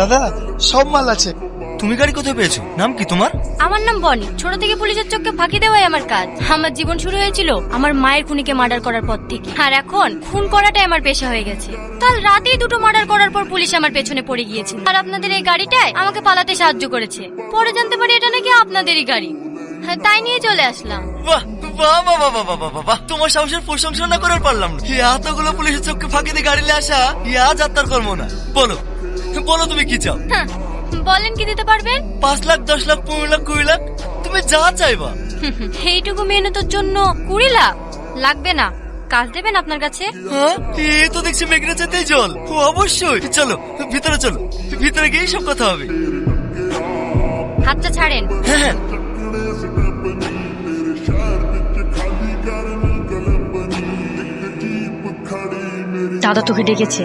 দাদা সব মাল আছে। তুমি গাড়ি কোথায় পেয়েছো? নাম কি তোমার? আমার নাম বনি। ছোট থেকে পুলিশের চোখকে ফাঁকি দেওয়াই আমার কাজ। আমার জীবন শুরু হয়েছিল আমার মায়ের খুনিকে মার্ডার করার পর থেকে, আর এখন খুন করাটাই আমার পেশা হয়ে গেছে। কাল রাতেই দুটো মার্ডার করার পর পুলিশ আমার পেছনে পড়ে গিয়েছে, আর আপনাদের এই গাড়িটাই আমাকে পালাতে সাহায্য করেছে। পরে জানতে পারি এটা নাকি আপনাদেরই গাড়ি। হ্যাঁ, তাই নিয়ে চলে আসলাম। বাহ বাহ বাহ বাহ বাহ বাহ বাহ বাহ, তোমার সাহসের প্রশংসা না করার পারলাম না। এতগুলো পুলিশের চোখকে ফাঁকি দিয়ে গাড়ি নিয়ে আসা আজ আর তার কর্ম না। বলো বলো তুমি কি চাও? হ্যাঁ, বলেন কি দিতে পারবেন? 5 লাখ, 10 লাখ, 15 লাখ, 20 লাখ, তুমি যা চাইবা। এইটুকু মেহনতের জন্য 20 লাখ লাগবে না। কাজ দেবেন আপনার কাছে? হ্যাঁ, এ তো দেখছি মেঘনা চাইতেই জল। ও অবশ্যই, চলো ভিতরে চলো, ভিতরে গিয়ে সব কথা হবে। হাতটা ছাড়েন। হ্যাঁ হ্যাঁ। দাদা তোকে ডেকেছে।